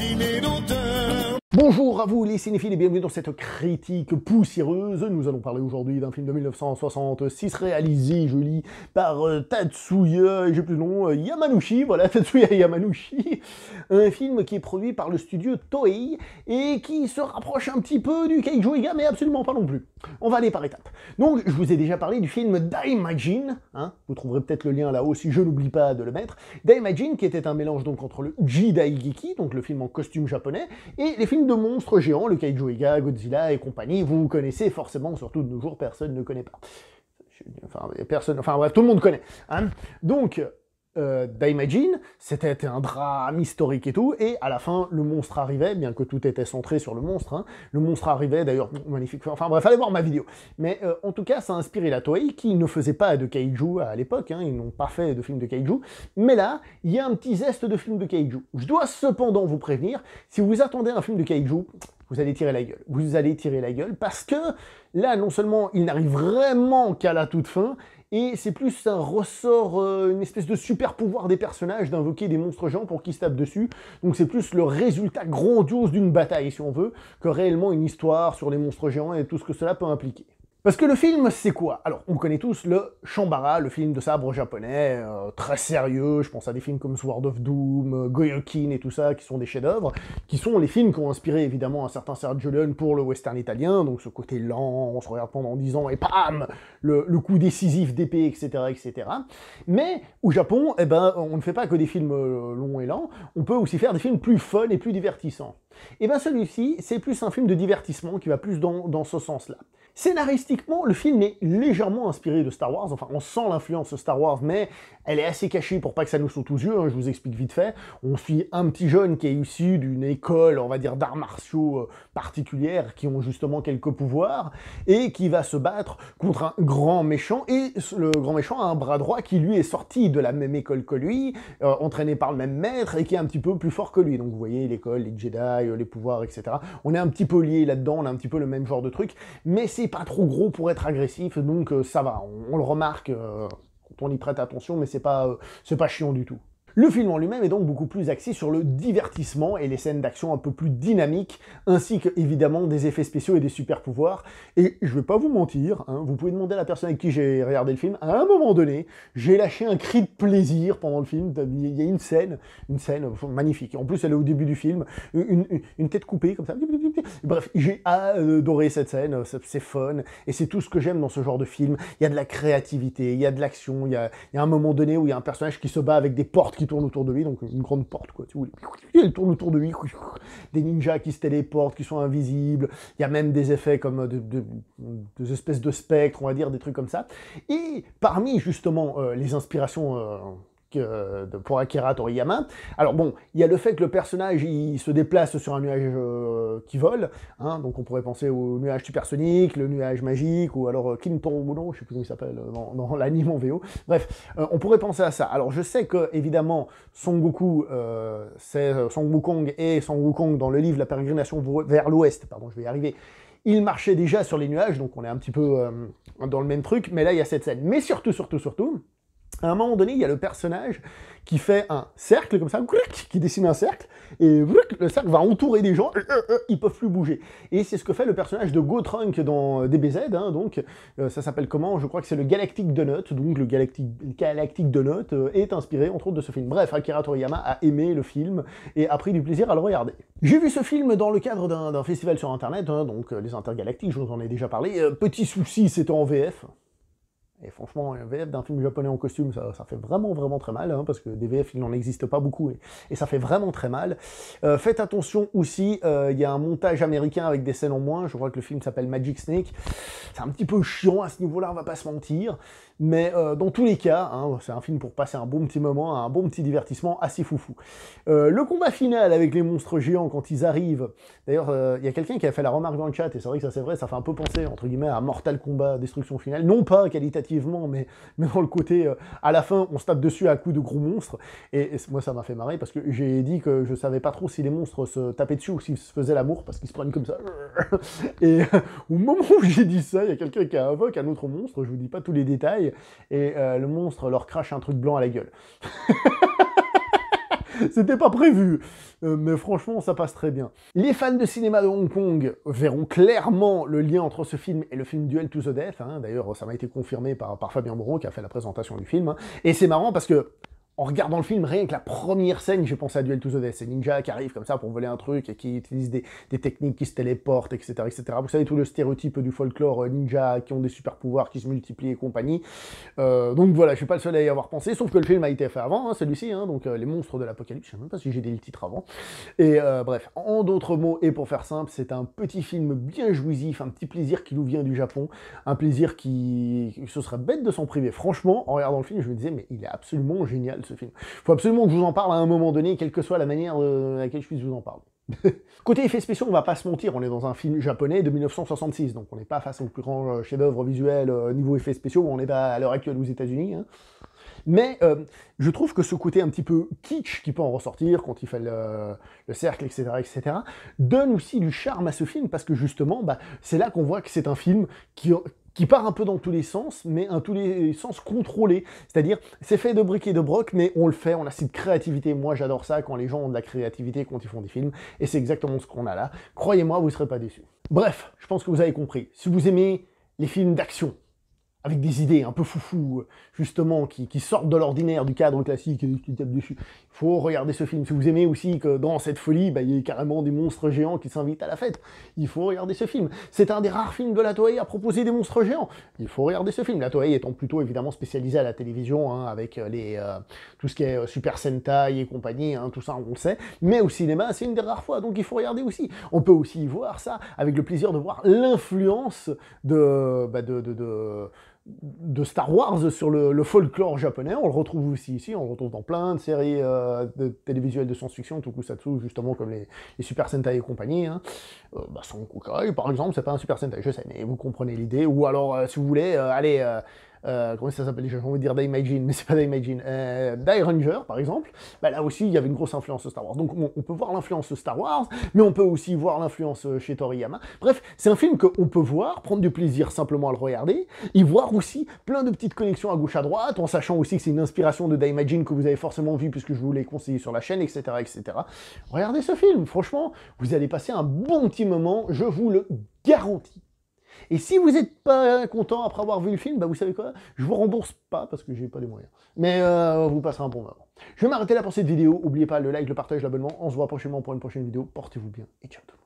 ciné d'auteur. Bonjour à vous les cinéphiles et bienvenue dans cette critique poussiéreuse. Nous allons parler aujourd'hui d'un film de 1966 réalisé, je lis, par Tatsuya, j'ai plus le nom, Yamanouchi, voilà, Tatsuya Yamanouchi. Un film qui est produit par le studio Toei et qui se rapproche un petit peu du Keijo-Iga, mais absolument pas non plus. On va aller par étapes. Donc, je vous ai déjà parlé du film Daimajin, hein, vous trouverez peut-être le lien là-haut si je n'oublie pas de le mettre. Daimajin, qui était un mélange donc entre le Jidaigeki, donc le film en costume japonais, et les films de monstres géants, le Keijo-Iga, Godzilla et compagnie, vous connaissez forcément, surtout de nos jours, personne ne connaît pas. Enfin bref, tout le monde connaît. Hein. Donc, Daimajin, c'était un drame historique et tout, et à la fin, le monstre arrivait, bien que tout était centré sur le monstre, hein, le monstre arrivait, d'ailleurs, magnifique, enfin bref, fallait voir ma vidéo. Mais en tout cas, ça a inspiré la Toei, qui ne faisait pas de kaiju à l'époque, hein, ils n'ont pas fait de film de kaiju, mais là, il y a un petit zeste de film de kaiju. Je dois cependant vous prévenir, si vous attendez un film de kaiju, vous allez tirer la gueule. Vous allez tirer la gueule, parce que là, non seulement il n'arrive vraiment qu'à la toute fin, et c'est plus un ressort, une espèce de super pouvoir des personnages d'invoquer des monstres géants pour qu'ils se tapent dessus. Donc c'est plus le résultat grandiose d'une bataille, si on veut, que réellement une histoire sur les monstres géants et tout ce que cela peut impliquer. Parce que le film, c'est quoi? Alors, on connaît tous le Shambara, le film de sabre japonais, très sérieux, je pense à des films comme Sword of Doom, Goyokin et tout ça, qui sont des chefs-d'œuvre, qui sont les films qui ont inspiré évidemment un certain Sergio Leone pour le western italien, donc ce côté lent, on se regarde pendant 10 ans et pam, le coup décisif d'épée, etc., etc. Mais au Japon, eh ben, on ne fait pas que des films longs et lents, on peut aussi faire des films plus fun et plus divertissants. Et bien celui-ci, c'est plus un film de divertissement qui va plus dans ce sens-là. Scénaristiquement, le film est légèrement inspiré de Star Wars, enfin on sent l'influence Star Wars, mais elle est assez cachée pour pas que ça nous saute aux yeux, hein, je vous explique vite fait. On suit un petit jeune qui est issu d'une école, on va dire, d'arts martiaux particulières, qui ont justement quelques pouvoirs, et qui va se battre contre un grand méchant, et le grand méchant a un bras droit qui lui est sorti de la même école que lui, entraîné par le même maître, et qui est un petit peu plus fort que lui. Donc vous voyez, l'école, les Jedi, les pouvoirs, etc. On est un petit peu liés là-dedans, on a un petit peu le même genre de truc, mais c'est pas trop gros pour être agressif, donc ça va, on le remarque quand on y prête attention, mais c'est pas chiant du tout. Le film en lui-même est donc beaucoup plus axé sur le divertissement et les scènes d'action un peu plus dynamiques, ainsi que, évidemment, des effets spéciaux et des super pouvoirs. Et je vais pas vous mentir, hein, vous pouvez demander à la personne avec qui j'ai regardé le film, à un moment donné, j'ai lâché un cri de plaisir pendant le film. Il y a une scène magnifique. En plus, elle est au début du film, une tête coupée, comme ça. Bref, j'ai adoré cette scène, c'est fun, et c'est tout ce que j'aime dans ce genre de film. Il y a de la créativité, il y a de l'action, il y a un moment donné où il y a un personnage qui se bat avec des portes qui tourne autour de lui, donc une grande porte, quoi, tu vois, elle tourne autour de lui, des ninjas qui se téléportent, qui sont invisibles, il y a même des effets comme des espèces de spectres, on va dire, des trucs comme ça, et parmi, justement, les inspirations pour Akira Toriyama. Alors bon, il y a le fait que le personnage il se déplace sur un nuage qui vole, hein, donc on pourrait penser au nuage supersonique, le nuage magique, ou alors Kintaro, je sais plus comment il s'appelle dans l'anime en VO. Bref, on pourrait penser à ça. Alors je sais que évidemment Son Goku, c'est Son Wukong et Son Wukong dans le livre La Pérégrination vers l'Ouest, pardon, je vais y arriver. Il marchait déjà sur les nuages, donc on est un petit peu dans le même truc, mais là il y a cette scène. Mais surtout, à un moment donné, il y a le personnage qui fait un cercle, comme ça, qui dessine un cercle, et le cercle va entourer des gens, ils peuvent plus bouger. Et c'est ce que fait le personnage de Gotrunk dans DBZ, hein, donc ça s'appelle comment? Je crois que c'est le Galactic Donut, donc le Galactic Donut est inspiré, entre autres, de ce film. Bref, Akira Toriyama a aimé le film et a pris du plaisir à le regarder. J'ai vu ce film dans le cadre d'un festival sur Internet, hein, donc les Intergalactiques, je vous en ai déjà parlé. Petit souci, c'était en VF. Et franchement, un VF d'un film japonais en costume, ça fait vraiment très mal, hein, parce que des VF, il n'en existe pas beaucoup, et ça fait vraiment très mal. Faites attention aussi, il y a un montage américain avec des scènes en moins, je crois que le film s'appelle Magic Snake. C'est un petit peu chiant à ce niveau-là, on va pas se mentir, mais dans tous les cas, hein, c'est un film pour passer un bon petit moment, un bon petit divertissement assez foufou. Le combat final avec les monstres géants quand ils arrivent, d'ailleurs, il y a quelqu'un qui a fait la remarque dans le chat, et c'est vrai que ça c'est vrai, ça fait un peu penser, entre guillemets, à Mortal Kombat Destruction Finale, non pas qualitativement, mais dans le côté, à la fin, on se tape dessus à coups de gros monstres, et moi ça m'a fait marrer, parce que j'ai dit que je savais pas trop si les monstres se tapaient dessus ou s'ils se faisaient l'amour, parce qu'ils se prennent comme ça, et au moment où j'ai dit ça, il y a quelqu'un qui invoque un autre monstre, je vous dis pas tous les détails, et le monstre leur crache un truc blanc à la gueule. C'était pas prévu, mais franchement, ça passe très bien. Les fans de cinéma de Hong Kong verront clairement le lien entre ce film et le film Duel to the Death, hein. D'ailleurs, ça m'a été confirmé par Fabien Moreau, qui a fait la présentation du film, hein. Et c'est marrant parce que, en regardant le film, rien que la première scène, j'ai pensé à Duel to the Death. C'est Ninja qui arrive comme ça pour voler un truc et qui utilise des techniques qui se téléportent, etc., etc. Vous savez, tout le stéréotype du folklore ninja qui ont des super pouvoirs, qui se multiplient et compagnie. Donc voilà, je suis pas le seul à y avoir pensé, sauf que le film a été fait avant, hein, celui-ci, hein, donc les monstres de l'apocalypse, je sais même pas si j'ai dit le titre avant. Et bref, en d'autres mots, et pour faire simple, c'est un petit film bien jouissif, un petit plaisir qui nous vient du Japon, un plaisir qui... ce serait bête de s'en priver. Franchement, en regardant le film, je me disais, mais il est absolument génial, ce film. Faut absolument que je vous en parle à un moment donné, quelle que soit la manière à laquelle je puisse vous en parler. Côté effets spéciaux, on va pas se mentir, on est dans un film japonais de 1966, donc on n'est pas face au plus grand chef-d'œuvre visuel niveau effets spéciaux, on est pas à l'heure actuelle aux États-Unis. Hein. Mais je trouve que ce côté un petit peu kitsch qui peut en ressortir quand il fait le cercle, etc., etc., donne aussi du charme à ce film, parce que justement, bah, c'est là qu'on voit que c'est un film qui part un peu dans tous les sens, mais dans tous les sens contrôlés. C'est-à-dire, c'est fait de briques et de broc, mais on le fait, on a cette créativité. Moi, j'adore ça quand les gens ont de la créativité, quand ils font des films, et c'est exactement ce qu'on a là. Croyez-moi, vous ne serez pas déçus. Bref, je pense que vous avez compris. Si vous aimez les films d'action, avec des idées un peu foufou, justement, qui sortent de l'ordinaire, du cadre classique, et qui tapent dessus. Il faut regarder ce film. Si vous aimez aussi que dans cette folie, bah, il y ait carrément des monstres géants qui s'invitent à la fête, il faut regarder ce film. C'est un des rares films de la Toei à proposer des monstres géants. Il faut regarder ce film. La Toei étant plutôt évidemment spécialisée à la télévision, hein, avec tout ce qui est Super Sentai et compagnie, hein, tout ça on le sait. Mais au cinéma, c'est une des rares fois, donc il faut regarder aussi. On peut aussi voir ça avec le plaisir de voir l'influence de Star Wars sur le folklore japonais. On le retrouve aussi ici, on le retrouve dans plein de séries de télévisuelles de science-fiction, tokusatsu, justement comme les Super Sentai et compagnie. Hein. Son Kukai, par exemple, c'est pas un Super Sentai, je sais, mais vous comprenez l'idée. Ou alors, si vous voulez, comment ça s'appelle déjà? J'ai envie de dire Daimajin, mais c'est pas Daimajin. Die Ranger, par exemple, bah, là aussi, il y avait une grosse influence Star Wars. Donc, on peut voir l'influence Star Wars, mais on peut aussi voir l'influence chez Toriyama. Bref, c'est un film qu'on peut voir, prendre du plaisir simplement à le regarder, y voir aussi plein de petites connexions à gauche à droite, en sachant aussi que c'est une inspiration de Daimajin que vous avez forcément vu, puisque je vous l'ai conseillé sur la chaîne, etc., etc. Regardez ce film, franchement, vous allez passer un bon petit moment, je vous le garantis. Et si vous n'êtes pas content après avoir vu le film, bah vous savez quoi? Je vous rembourse pas parce que j'ai pas les moyens. Mais vous passerez un bon moment. Je vais m'arrêter là pour cette vidéo. N'oubliez pas le like, le partage, l'abonnement. On se voit prochainement pour une prochaine vidéo. Portez-vous bien et ciao tout le monde.